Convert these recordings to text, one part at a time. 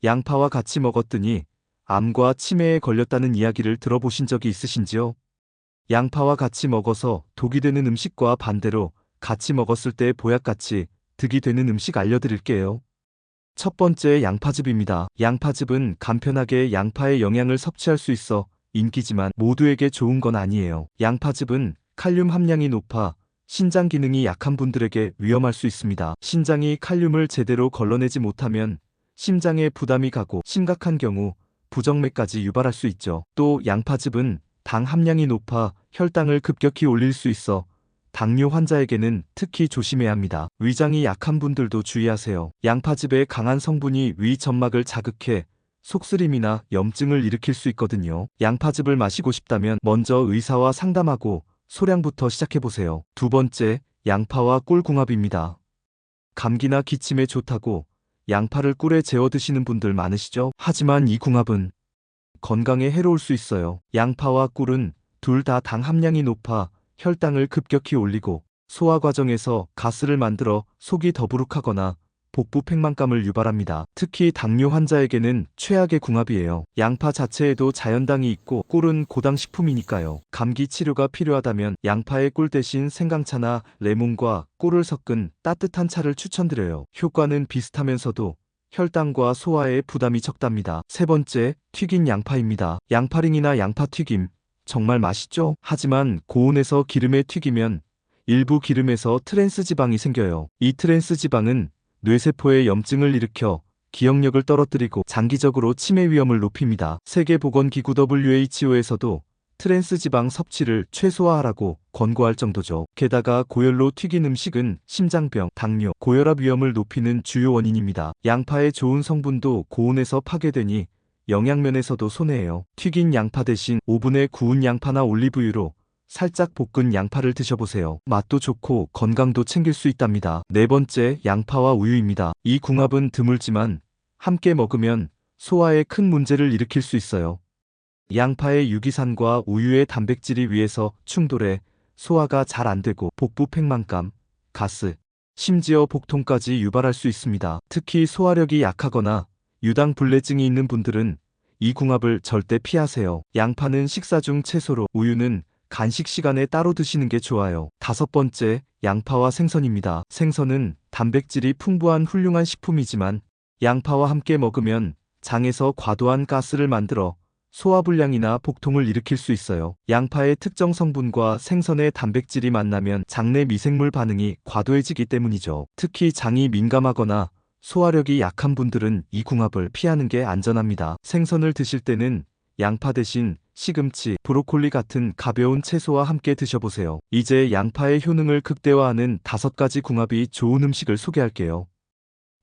양파와 같이 먹었더니 암과 치매에 걸렸다는 이야기를 들어보신 적이 있으신지요? 양파와 같이 먹어서 독이 되는 음식과 반대로 같이 먹었을 때 보약같이 득이 되는 음식 알려드릴게요. 첫 번째, 양파즙입니다. 양파즙은 간편하게 양파의 영양을 섭취할 수 있어 인기지만 모두에게 좋은 건 아니에요. 양파즙은 칼륨 함량이 높아 신장 기능이 약한 분들에게 위험할 수 있습니다. 신장이 칼륨을 제대로 걸러내지 못하면 심장에 부담이 가고 심각한 경우 부정맥까지 유발할 수 있죠. 또 양파즙은 당 함량이 높아 혈당을 급격히 올릴 수 있어 당뇨 환자에게는 특히 조심해야 합니다. 위장이 약한 분들도 주의하세요. 양파즙의 강한 성분이 위 점막을 자극해 속쓰림이나 염증을 일으킬 수 있거든요. 양파즙을 마시고 싶다면 먼저 의사와 상담하고 소량부터 시작해보세요. 두 번째, 양파와 꿀 궁합입니다. 감기나 기침에 좋다고 양파를 꿀에 재워 드시는 분들 많으시죠? 하지만 이 궁합은 건강에 해로울 수 있어요. 양파와 꿀은 둘 다 당 함량이 높아 혈당을 급격히 올리고 소화 과정에서 가스를 만들어 속이 더부룩하거나 복부 팽만감을 유발합니다. 특히 당뇨 환자에게는 최악의 궁합이에요. 양파 자체에도 자연당이 있고 꿀은 고당 식품이니까요. 감기 치료가 필요하다면 양파에 꿀 대신 생강차나 레몬과 꿀을 섞은 따뜻한 차를 추천드려요. 효과는 비슷하면서도 혈당과 소화에 부담이 적답니다. 세 번째, 튀긴 양파입니다. 양파링이나 양파튀김 정말 맛있죠? 하지만 고온에서 기름에 튀기면 일부 기름에서 트랜스 지방이 생겨요. 이 트랜스 지방은 뇌세포에 염증을 일으켜 기억력을 떨어뜨리고 장기적으로 치매 위험을 높입니다. 세계보건기구 WHO에서도 트랜스 지방 섭취를 최소화하라고 권고할 정도죠. 게다가 고열로 튀긴 음식은 심장병, 당뇨, 고혈압 위험을 높이는 주요 원인입니다. 양파의 좋은 성분도 고온에서 파괴되니 영양면에서도 손해예요. 튀긴 양파 대신 오븐에 구운 양파나 올리브유로 살짝 볶은 양파를 드셔보세요. 맛도 좋고 건강도 챙길 수 있답니다. 네 번째, 양파와 우유입니다. 이 궁합은 드물지만 함께 먹으면 소화에 큰 문제를 일으킬 수 있어요. 양파의 유기산과 우유의 단백질이 위에서 충돌해 소화가 잘 안 되고 복부 팽만감, 가스, 심지어 복통까지 유발할 수 있습니다. 특히 소화력이 약하거나 유당 불내증이 있는 분들은 이 궁합을 절대 피하세요. 양파는 식사 중 채소로, 우유는 간식 시간에 따로 드시는 게 좋아요. 다섯 번째, 양파와 생선입니다. 생선은 단백질이 풍부한 훌륭한 식품이지만 양파와 함께 먹으면 장에서 과도한 가스를 만들어 소화불량이나 복통을 일으킬 수 있어요. 양파의 특정 성분과 생선의 단백질이 만나면 장내 미생물 반응이 과도해지기 때문이죠. 특히 장이 민감하거나 소화력이 약한 분들은 이 궁합을 피하는 게 안전합니다. 생선을 드실 때는 양파 대신 시금치, 브로콜리 같은 가벼운 채소와 함께 드셔보세요. 이제 양파의 효능을 극대화하는 5가지 궁합이 좋은 음식을 소개할게요.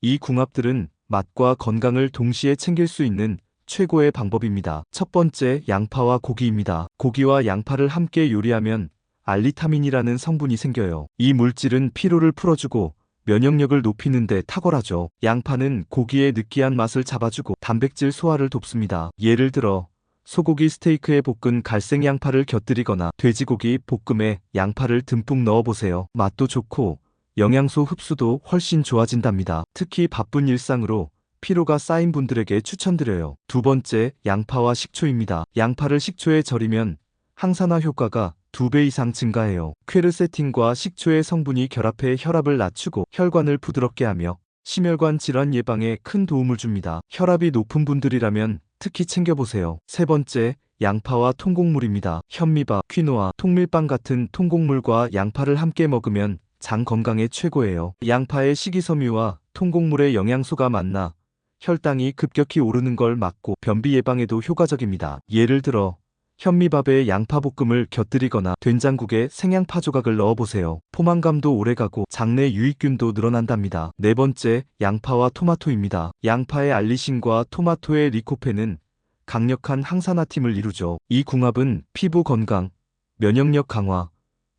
이 궁합들은 맛과 건강을 동시에 챙길 수 있는 최고의 방법입니다. 첫 번째, 양파와 고기입니다. 고기와 양파를 함께 요리하면 알리타민이라는 성분이 생겨요. 이 물질은 피로를 풀어주고 면역력을 높이는 데 탁월하죠. 양파는 고기의 느끼한 맛을 잡아주고 단백질 소화를 돕습니다. 예를 들어 소고기 스테이크에 볶은 갈색 양파를 곁들이거나 돼지고기 볶음에 양파를 듬뿍 넣어보세요. 맛도 좋고 영양소 흡수도 훨씬 좋아진답니다. 특히 바쁜 일상으로 피로가 쌓인 분들에게 추천드려요. 두 번째, 양파와 식초입니다. 양파를 식초에 절이면 항산화 효과가 2배 이상 증가해요. 퀘르세틴과 식초의 성분이 결합해 혈압을 낮추고 혈관을 부드럽게 하며 심혈관 질환 예방에 큰 도움을 줍니다. 혈압이 높은 분들이라면 특히 챙겨보세요. 세 번째, 양파와 통곡물입니다. 현미밥, 퀴노아, 통밀빵 같은 통곡물과 양파를 함께 먹으면 장 건강에 최고예요. 양파의 식이섬유와 통곡물의 영양소가 만나 혈당이 급격히 오르는 걸 막고 변비 예방에도 효과적입니다. 예를 들어 현미밥에 양파볶음을 곁들이거나 된장국에 생양파 조각을 넣어보세요. 포만감도 오래가고 장내 유익균도 늘어난답니다. 네 번째, 양파와 토마토입니다. 양파의 알리신과 토마토의 리코펜은 강력한 항산화팀을 이루죠. 이 궁합은 피부 건강, 면역력 강화,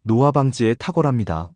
노화 방지에 탁월합니다.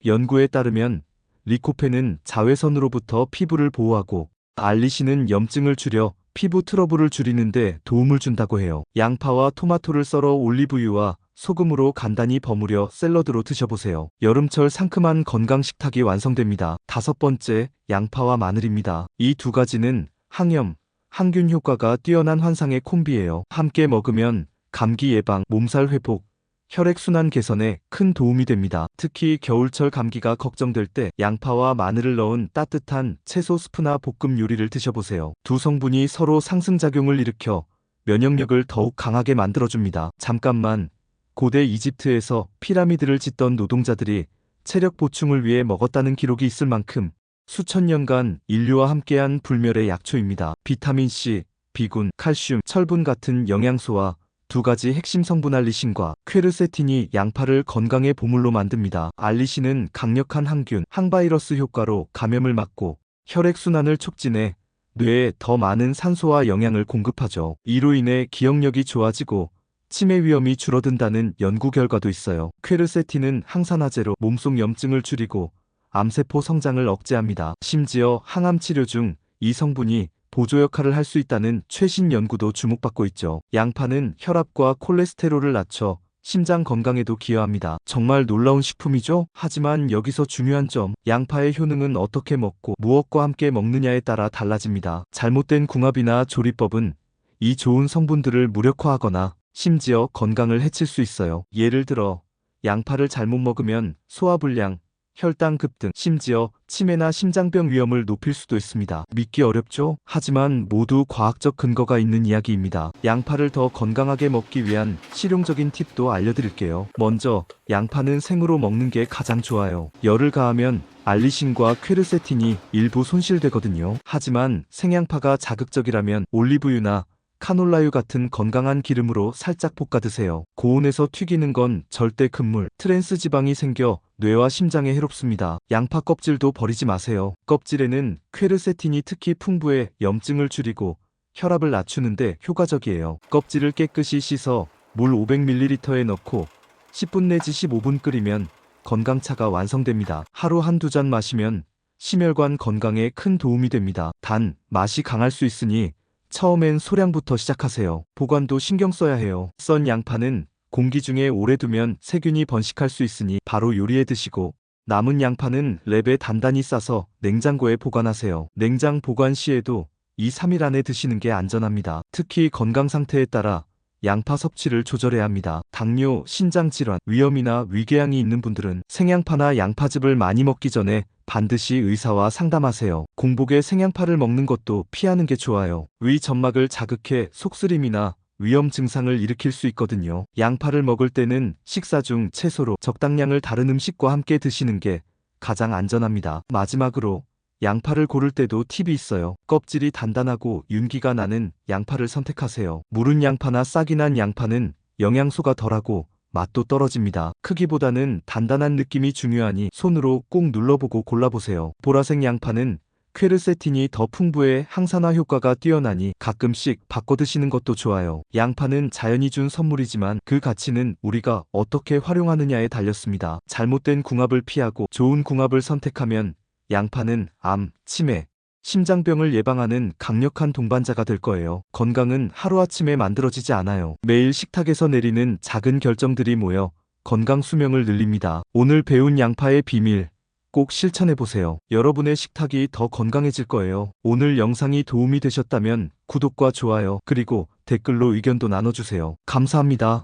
연구에 따르면 리코펜은 자외선으로부터 피부를 보호하고 알리신은 염증을 줄여 피부 트러블을 줄이는데 도움을 준다고 해요. 양파와 토마토를 썰어 올리브유와 소금으로 간단히 버무려 샐러드로 드셔보세요. 여름철 상큼한 건강 식탁이 완성됩니다. 다섯 번째, 양파와 마늘입니다. 이 두 가지는 항염, 항균 효과가 뛰어난 환상의 콤비예요. 함께 먹으면 감기 예방, 몸살 회복, 혈액순환 개선에 큰 도움이 됩니다. 특히 겨울철 감기가 걱정될 때 양파와 마늘을 넣은 따뜻한 채소 스프나 볶음 요리를 드셔보세요. 두 성분이 서로 상승작용을 일으켜 면역력을 더욱 강하게 만들어줍니다. 잠깐만, 고대 이집트에서 피라미드를 짓던 노동자들이 체력 보충을 위해 먹었다는 기록이 있을 만큼 수천 년간 인류와 함께한 불멸의 약초입니다. 비타민C, 비군, 칼슘, 철분 같은 영양소와 두 가지 핵심 성분 알리신과 퀘르세틴이 양파를 건강의 보물로 만듭니다. 알리신은 강력한 항균, 항바이러스 효과로 감염을 막고 혈액순환을 촉진해 뇌에 더 많은 산소와 영양을 공급하죠. 이로 인해 기억력이 좋아지고 치매 위험이 줄어든다는 연구 결과도 있어요. 퀘르세틴은 항산화제로 몸속 염증을 줄이고 암세포 성장을 억제합니다. 심지어 항암 치료 중 이 성분이 보조 역할을 할 수 있다는 최신 연구도 주목받고 있죠. 양파는 혈압과 콜레스테롤을 낮춰 심장 건강에도 기여합니다. 정말 놀라운 식품이죠? 하지만 여기서 중요한 점, 양파의 효능은 어떻게 먹고 무엇과 함께 먹느냐에 따라 달라집니다. 잘못된 궁합이나 조리법은 이 좋은 성분들을 무력화하거나 심지어 건강을 해칠 수 있어요. 예를 들어 양파를 잘못 먹으면 소화불량, 혈당 급등, 심지어 치매나 심장병 위험을 높일 수도 있습니다. 믿기 어렵죠? 하지만 모두 과학적 근거가 있는 이야기입니다. 양파를 더 건강하게 먹기 위한 실용적인 팁도 알려드릴게요. 먼저 양파는 생으로 먹는 게 가장 좋아요. 열을 가하면 알리신과 퀘르세틴이 일부 손실되거든요. 하지만 생양파가 자극적이라면 올리브유나 카놀라유 같은 건강한 기름으로 살짝 볶아 드세요. 고온에서 튀기는 건 절대 금물, 트랜스 지방이 생겨 뇌와 심장에 해롭습니다. 양파 껍질도 버리지 마세요. 껍질에는 퀘르세틴이 특히 풍부해 염증을 줄이고 혈압을 낮추는데 효과적이에요. 껍질을 깨끗이 씻어 물 500ml에 넣고 10분 내지 15분 끓이면 건강차가 완성됩니다. 하루 한두 잔 마시면 심혈관 건강에 큰 도움이 됩니다. 단, 맛이 강할 수 있으니 처음엔 소량부터 시작하세요. 보관도 신경 써야 해요. 썬 양파는 공기 중에 오래 두면 세균이 번식할 수 있으니 바로 요리해 드시고, 남은 양파는 랩에 단단히 싸서 냉장고에 보관하세요. 냉장 보관 시에도 2, 3일 안에 드시는 게 안전합니다. 특히 건강 상태에 따라 양파 섭취를 조절해야 합니다. 당뇨, 신장질환, 위염이나 위궤양이 있는 분들은 생양파나 양파즙을 많이 먹기 전에 반드시 의사와 상담하세요. 공복에 생양파를 먹는 것도 피하는 게 좋아요. 위 점막을 자극해 속쓰림이나 위염 증상을 일으킬 수 있거든요. 양파를 먹을 때는 식사 중 채소로 적당량을 다른 음식과 함께 드시는 게 가장 안전합니다. 마지막으로 양파를 고를 때도 팁이 있어요. 껍질이 단단하고 윤기가 나는 양파를 선택하세요. 무른 양파나 싹이 난 양파는 영양소가 덜하고 맛도 떨어집니다. 크기보다는 단단한 느낌이 중요하니 손으로 꼭 눌러보고 골라보세요. 보라색 양파는 퀘르세틴이 더 풍부해 항산화 효과가 뛰어나니 가끔씩 바꿔 드시는 것도 좋아요. 양파는 자연이 준 선물이지만 그 가치는 우리가 어떻게 활용하느냐에 달렸습니다. 잘못된 궁합을 피하고 좋은 궁합을 선택하면 양파는 암, 치매, 심장병을 예방하는 강력한 동반자가 될 거예요. 건강은 하루아침에 만들어지지 않아요. 매일 식탁에서 내리는 작은 결정들이 모여 건강 수명을 늘립니다. 오늘 배운 양파의 비밀 꼭 실천해보세요. 여러분의 식탁이 더 건강해질 거예요. 오늘 영상이 도움이 되셨다면 구독과 좋아요, 그리고 댓글로 의견도 나눠주세요. 감사합니다.